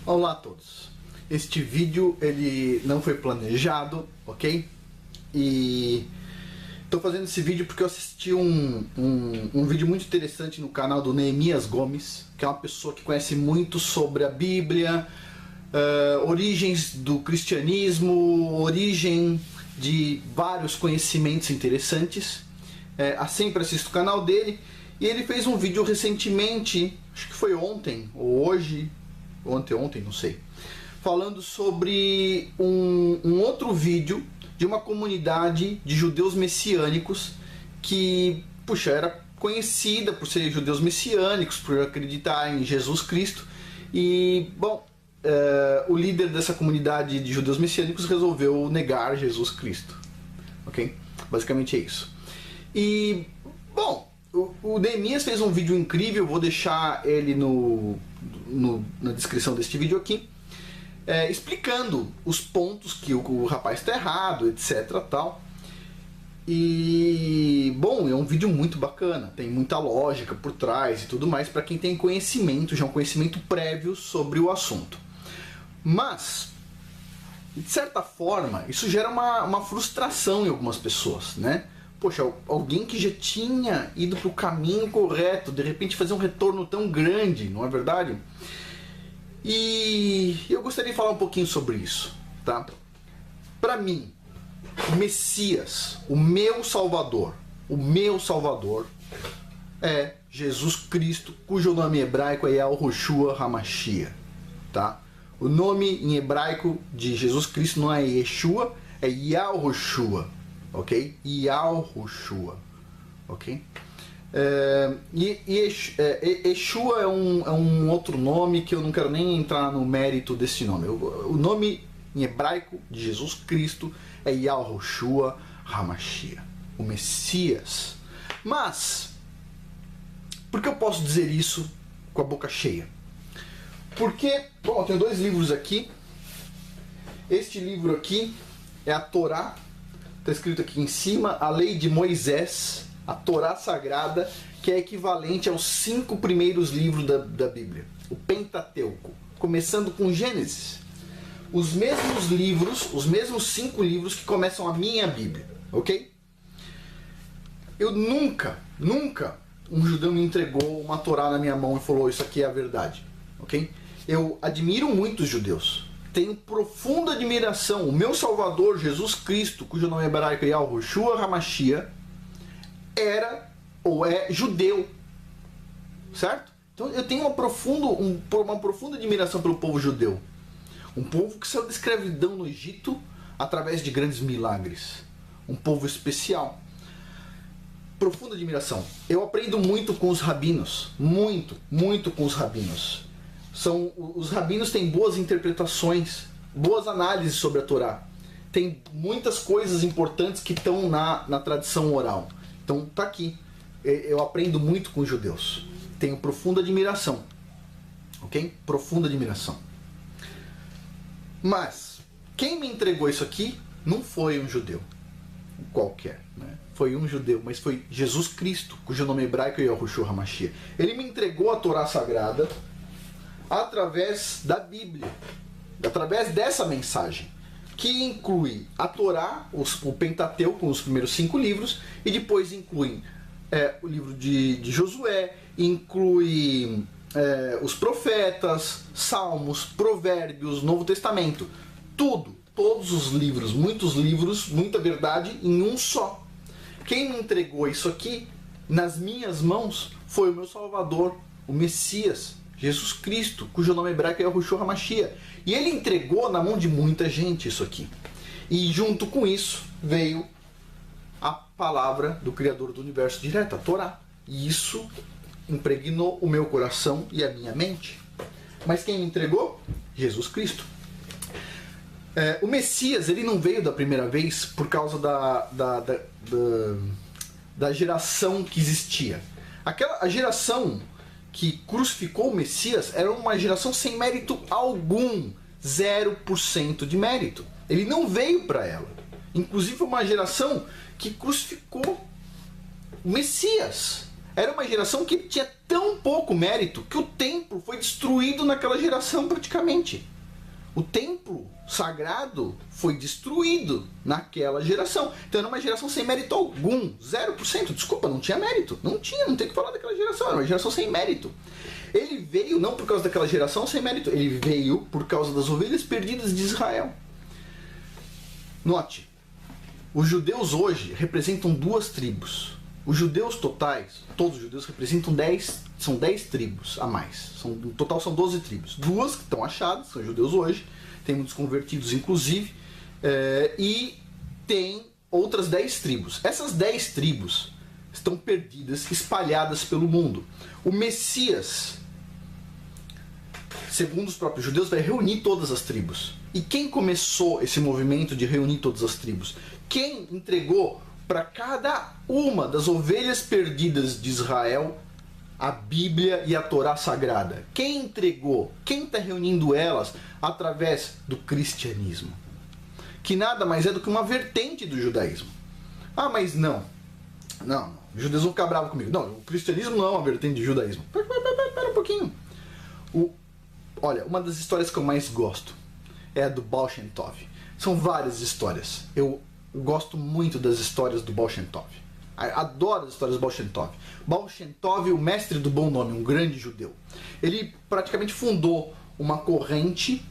Olá a todos. Este vídeo ele não foi planejado, ok? E estou fazendo esse vídeo porque eu assisti um vídeo muito interessante no canal do Neemias Gomes, que é uma pessoa que conhece muito sobre a Bíblia, origens do cristianismo, origem de vários conhecimentos interessantes. Sempre assisto o canal dele, e ele fez um vídeo recentemente, acho que foi ontem ou hoje, ontem, não sei, falando sobre um outro vídeo de uma comunidade de judeus messiânicos que, puxa, era conhecida por serem judeus messiânicos, por acreditar em Jesus Cristo. E, bom, o líder dessa comunidade de judeus messiânicos resolveu negar Jesus Cristo, ok? Basicamente é isso. E, bom, o Neemias fez um vídeo incrível, vou deixar ele na descrição deste vídeo aqui, explicando os pontos que o rapaz está errado, etc. tal. E, bom, é um vídeo muito bacana, tem muita lógica por trás e tudo mais, para quem tem conhecimento, já um conhecimento prévio sobre o assunto. Mas, de certa forma, isso gera uma frustração em algumas pessoas, né? Poxa, alguém que já tinha ido para o caminho correto, de repente fazer um retorno tão grande, não é verdade? E eu gostaria de falar um pouquinho sobre isso, tá? Para mim, o Messias, o meu Salvador é Jesus Cristo, cujo nome hebraico é Yahushua HaMashiach, tá? O nome em hebraico de Jesus Cristo não é Yeshua, é Yahushua, ok? Yahushua, ok? Yeshua é um outro nome que eu não quero nem entrar no mérito desse nome. O nome em hebraico de Jesus Cristo é Yahushua HaMashiach, o Messias. Mas, por que eu posso dizer isso com a boca cheia? Porque, bom, eu tenho dois livros aqui. Este livro aqui é a Torá, está escrito aqui em cima, a Lei de Moisés, a Torá Sagrada, que é equivalente aos 5 primeiros livros da Bíblia, o Pentateuco, começando com Gênesis. Os mesmos livros, os mesmos 5 livros que começam a minha Bíblia, ok? Eu nunca um judeu me entregou uma Torá na minha mão e falou: isso aqui é a verdade, ok? Eu admiro muito os judeus, tenho profunda admiração. O meu Salvador, Jesus Cristo, cujo nome hebraico é Yahushua HaMashiach, era ou é judeu, certo? Então eu tenho uma profunda admiração pelo povo judeu, um povo que saiu da escravidão no Egito através de grandes milagres, um povo especial. Profunda admiração. Eu aprendo muito com os rabinos, muito com os rabinos. Os rabinos têm boas interpretações, boas análises sobre a Torá. Tem muitas coisas importantes que estão na tradição oral. Então tá aqui. Eu aprendo muito com os judeus. Tenho profunda admiração. Ok? Profunda admiração. Mas quem me entregou isso aqui não foi um judeu qualquer, né? Foi um judeu, mas foi Jesus Cristo, cujo nome hebraico é Yahushua HaMashiach. Ele me entregou a Torá Sagrada através da Bíblia, através dessa mensagem, que inclui a Torá, o Pentateuco, os primeiros 5 livros, e depois inclui o livro de Josué, inclui os profetas, Salmos, Provérbios, Novo Testamento, todos os livros, muitos livros, muita verdade em um só. Quem me entregou isso aqui nas minhas mãos foi o meu Salvador, o Messias, Jesus Cristo, cujo nome hebraico é Yahushua HaMashiach. E ele entregou na mão de muita gente isso aqui. E junto com isso veio a palavra do Criador do Universo direto, a Torá. E isso impregnou o meu coração e a minha mente. Mas quem me entregou? Jesus Cristo. O Messias, ele não veio da primeira vez por causa da geração que existia. A geração que crucificou o Messias era uma geração sem mérito algum, 0% de mérito. Ele não veio para ela. Inclusive uma geração que crucificou o Messias. Era uma geração que tinha tão pouco mérito que o templo foi destruído naquela geração praticamente. O templo sagrado foi destruído naquela geração. Então era uma geração sem mérito algum. 0%. Desculpa, não tinha mérito. Não tem que falar daquela geração. Era uma geração sem mérito. Ele veio não por causa daquela geração sem mérito. Ele veio por causa das ovelhas perdidas de Israel. Note, os judeus hoje representam 2 tribos. Os judeus totais, todos os judeus representam 10 tribos a mais. No total são 12 tribos. 2 que estão achadas, são judeus hoje, tem muitos convertidos inclusive, e tem outras 10 tribos. Essas 10 tribos estão perdidas, espalhadas pelo mundo. O Messias, segundo os próprios judeus, vai reunir todas as tribos. E quem começou esse movimento de reunir todas as tribos? Quem entregou para cada uma das ovelhas perdidas de Israel a Bíblia e a Torá Sagrada? Quem entregou? Quem está reunindo elas através do cristianismo? Que nada mais é do que uma vertente do judaísmo. Ah, mas não. Os judeus vão ficar bravos comigo. Não, o cristianismo não é uma vertente do judaísmo. Pera um pouquinho. Olha, uma das histórias que eu mais gosto é a do Baal Shem Tov. São várias histórias. Eu gosto muito das histórias do Baal Shem Tov. Adoro as histórias do Baal Shem Tov. Baal Shem Tov, o mestre do bom nome, um grande judeu. Ele praticamente fundou uma corrente,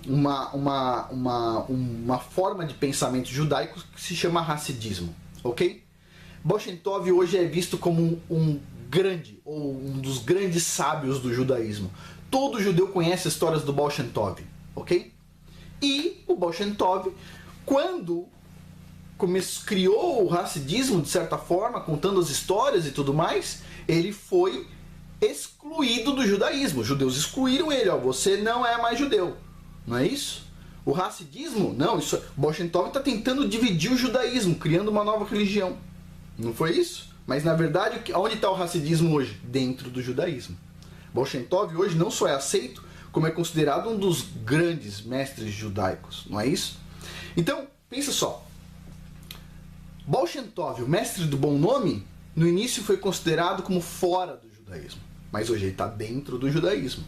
uma forma de pensamento judaico que se chama Hassidismo. Ok? Baal Shem Tov hoje é visto como um grande, ou um dos grandes sábios do judaísmo. Todo judeu conhece as histórias do Baal Shem Tov. Ok? E o Baal Shem Tov, quando criou o Hassidismo, de certa forma, contando as histórias e tudo mais, ele foi excluído do judaísmo. Os judeus excluíram ele. Você não é mais judeu. Não é isso? O Hassidismo, não. O Baal Shem Tov está tentando dividir o judaísmo, criando uma nova religião. Não foi isso? Mas, na verdade, onde está o Hassidismo hoje? Dentro do judaísmo. Baal Shem Tov hoje não só é aceito, como é considerado um dos grandes mestres judaicos. Não é isso? Então, pensa só. Baal Shem Tov, o mestre do bom nome, no início foi considerado como fora do judaísmo. Mas hoje ele está dentro do judaísmo.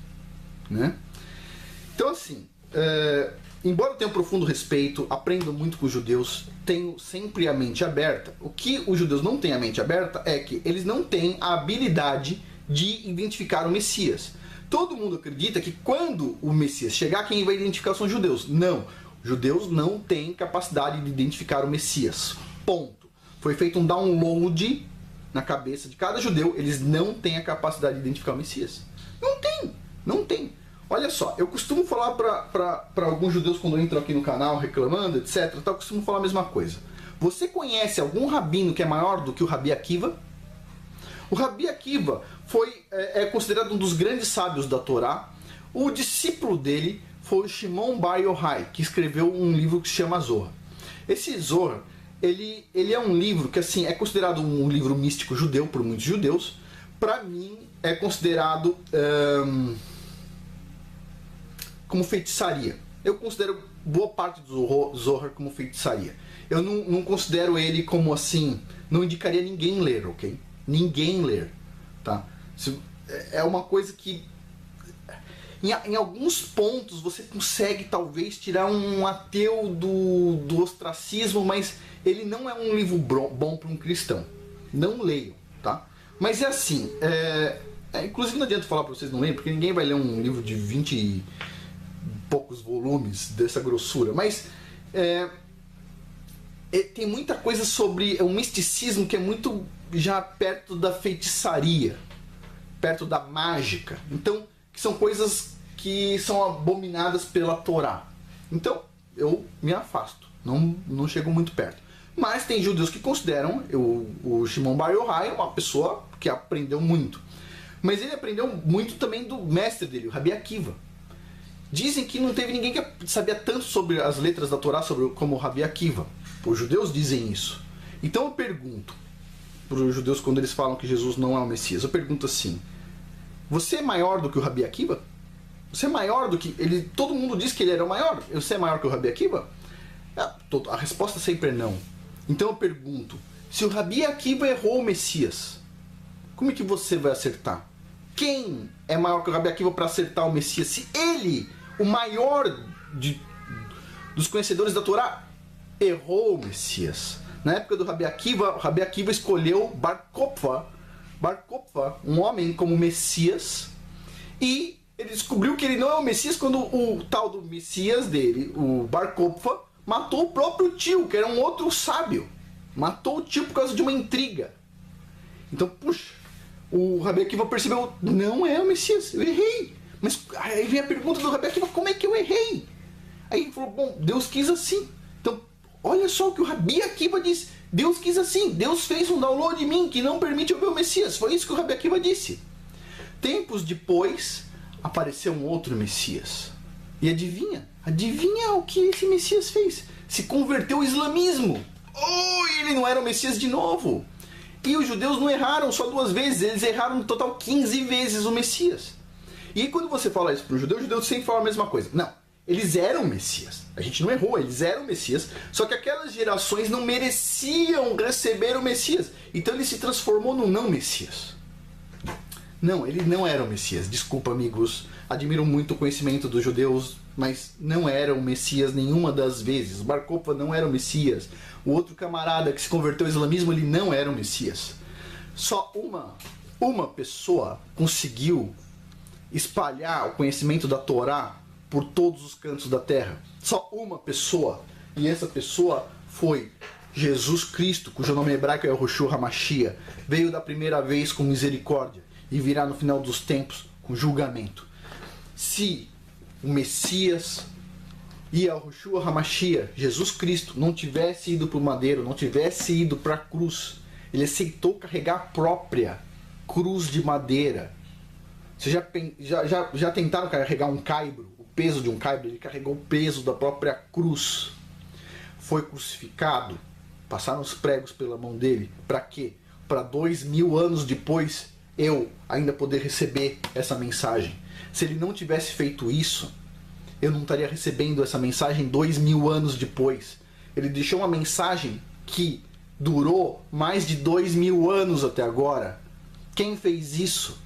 Né? Então, assim, embora eu tenha um profundo respeito, aprendo muito com os judeus, tenho sempre a mente aberta. O que os judeus não têm a mente aberta é que eles não têm a habilidade de identificar o Messias. Todo mundo acredita que quando o Messias chegar, quem vai identificar são os judeus. Não, os judeus não têm capacidade de identificar o Messias. Ponto. Foi feito um download na cabeça de cada judeu, eles não têm a capacidade de identificar o Messias. Não tem. Olha só, eu costumo falar para alguns judeus quando entram aqui no canal reclamando, etc. Eu costumo falar a mesma coisa. Você conhece algum rabino que é maior do que o Rabi Akiva? O Rabi Akiva é considerado um dos grandes sábios da Torá. O discípulo dele foi o Shimon Bar Yochai, que escreveu um livro que se chama Zohar. Esse Zohar, ele é um livro que assim, é considerado um livro místico judeu por muitos judeus. Para mim, é considerado como feitiçaria. Eu considero boa parte do Zohar como feitiçaria. Eu não considero ele como assim, não indicaria ninguém ler, ok? Ninguém ler, tá? É uma coisa que em alguns pontos você consegue talvez tirar um ateu do ostracismo, mas ele não é um livro bom para um cristão. Não leiam, tá? Mas é assim, inclusive não adianta falar para vocês não lerem, porque ninguém vai ler um livro de 20 e poucos volumes dessa grossura, mas tem muita coisa sobre um misticismo que é muito já perto da feitiçaria, perto da mágica. Então, que são coisas que são abominadas pela Torá. Então, eu me afasto, não chego muito perto. Mas tem judeus que consideram o Shimon Bar Yochai uma pessoa que aprendeu muito. Mas ele aprendeu muito também do mestre dele, o Rabi Akiva. Dizem que não teve ninguém que sabia tanto sobre as letras da Torá como o Rabi Akiva. Os judeus dizem isso. Então eu pergunto para os judeus quando eles falam que Jesus não é o Messias, eu pergunto assim: você é maior do que o Rabi Akiva? Você é maior do que ele? Todo mundo diz que ele era o maior. Você é maior que o Rabi Akiva? A resposta sempre é não. Então eu pergunto: se o Rabi Akiva errou o Messias, como é que você vai acertar? Quem é maior que o Rabi Akiva para acertar o Messias? Se ele, o maior dos conhecedores da Torá, errou o Messias. Na época do Rabi Akiva, o Rabi Akiva escolheu Bar Kokhba, um homem, como Messias, e ele descobriu que ele não é o Messias quando o tal do Messias dele, o Bar Kokhba, matou o próprio tio, que era um outro sábio. Matou o tio por causa de uma intriga. Então, puxa, o Rabi Akiva percebeu, não é o Messias, eu errei. Mas aí vem a pergunta do Rabi Akiva, como é que eu errei? Aí ele falou, bom, Deus quis assim. Então, olha só o que o Rabi Akiva disse. Deus quis assim, Deus fez um download em mim que não permite eu ver o Messias. Foi isso que o Rabi Akiva disse. Tempos depois, apareceu um outro Messias. E adivinha o que esse Messias fez? Se converteu ao islamismo. Oh, ele não era o Messias de novo. E os judeus não erraram só 2 vezes, eles erraram no total 15 vezes o Messias. E quando você fala isso para os judeus sempre falam a mesma coisa. Não, eles eram o Messias. A gente não errou, eles eram o Messias. Só que aquelas gerações não mereciam receber o Messias. Então ele se transformou no não Messias. Não, ele não era o Messias. Desculpa, amigos. Admiro muito o conhecimento dos judeus, mas não era o Messias nenhuma das vezes. Bar Kokhba não era o Messias. O outro camarada que se converteu ao islamismo, ele não era o Messias. Só uma pessoa conseguiu espalhar o conhecimento da Torá por todos os cantos da terra. Só uma pessoa. E essa pessoa foi Jesus Cristo, cujo nome hebraico é Yahushua HaMashiach. Veio da primeira vez com misericórdia e virá no final dos tempos com julgamento. Se o Messias e Yahushua HaMashiach, Jesus Cristo, não tivesse ido para o madeiro, não tivesse ido para a cruz, ele aceitou carregar a própria cruz de madeira. Vocês já tentaram carregar um caibro? O peso de um caibro? Ele carregou o peso da própria cruz. Foi crucificado. Passaram os pregos pela mão dele. Para quê? Para 2000 anos depois eu ainda poder receber essa mensagem. Se ele não tivesse feito isso, eu não estaria recebendo essa mensagem 2000 anos depois. Ele deixou uma mensagem que durou mais de 2000 anos até agora. Quem fez isso?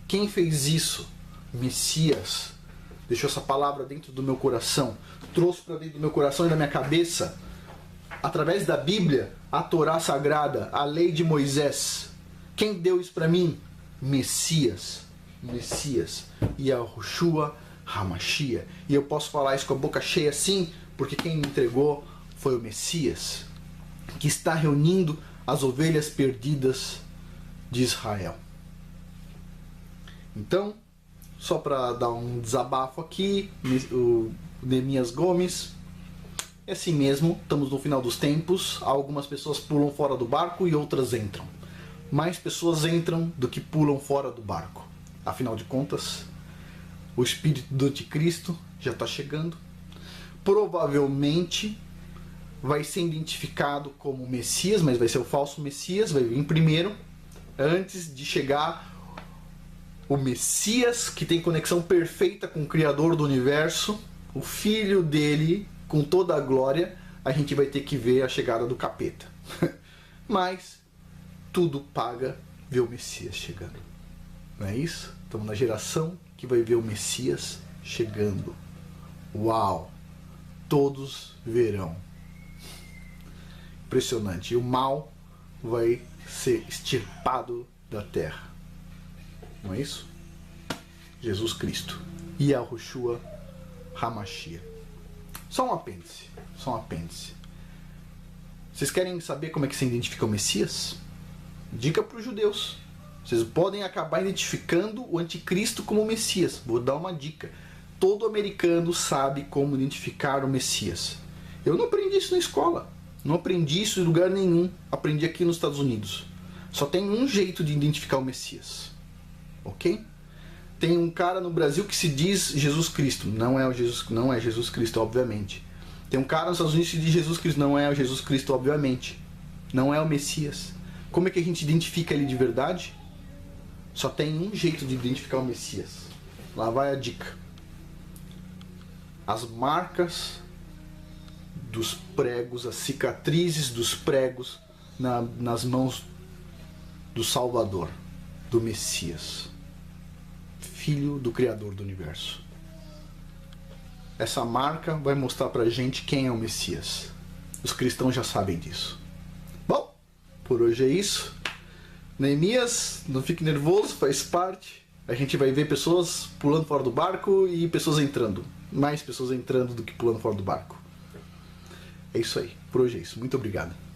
Quem fez isso? Messias. Deixou essa palavra dentro do meu coração. Trouxe para dentro do meu coração e da minha cabeça, através da Bíblia, a Torá Sagrada, a lei de Moisés. Quem deu isso para mim? Messias. Messias. Yahushua HaMashiach. E eu posso falar isso com a boca cheia sim, porque quem me entregou foi o Messias, que está reunindo as ovelhas perdidas de Israel. Então, só para dar um desabafo aqui, o Neemias Gomes, é assim mesmo, estamos no final dos tempos, algumas pessoas pulam fora do barco e outras entram. Mais pessoas entram do que pulam fora do barco. Afinal de contas, o espírito do anticristo já está chegando. Provavelmente vai ser identificado como Messias, mas vai ser o falso Messias, vai vir primeiro, antes de chegar o Messias, que tem conexão perfeita com o Criador do Universo, o Filho dele, com toda a glória. A gente vai ter que ver a chegada do capeta. Mas tudo paga ver o Messias chegando. Não é isso? Estamos na geração que vai ver o Messias chegando. Uau! Todos verão. Impressionante. E o mal vai ser extirpado da terra. Não é isso? Jesus Cristo. Yahushua HaMashiach. Só um apêndice. Só um apêndice. Vocês querem saber como é que se identifica o Messias? Dica para os judeus. Vocês podem acabar identificando o anticristo como o Messias. Vou dar uma dica. Todo americano sabe como identificar o Messias. Eu não aprendi isso na escola. Não aprendi isso em lugar nenhum. Aprendi aqui nos Estados Unidos. Só tem um jeito de identificar o Messias. Ok? Tem um cara no Brasil que se diz Jesus Cristo. Não é Jesus Cristo, obviamente. Tem um cara nos Estados Unidos que se diz Jesus Cristo. Não é o Jesus Cristo, obviamente. Não é o Messias. Como é que a gente identifica ele de verdade? Só tem um jeito de identificar o Messias. Lá vai a dica. As marcas dos pregos, as cicatrizes dos pregos nas mãos do Salvador. do Messias, filho do Criador do Universo. Essa marca vai mostrar pra gente quem é o Messias. Os cristãos já sabem disso. Bom, por hoje é isso. Neemias, não fique nervoso, faz parte. A gente vai ver pessoas pulando fora do barco e pessoas entrando. Mais pessoas entrando do que pulando fora do barco. É isso aí. Por hoje é isso. Muito obrigado.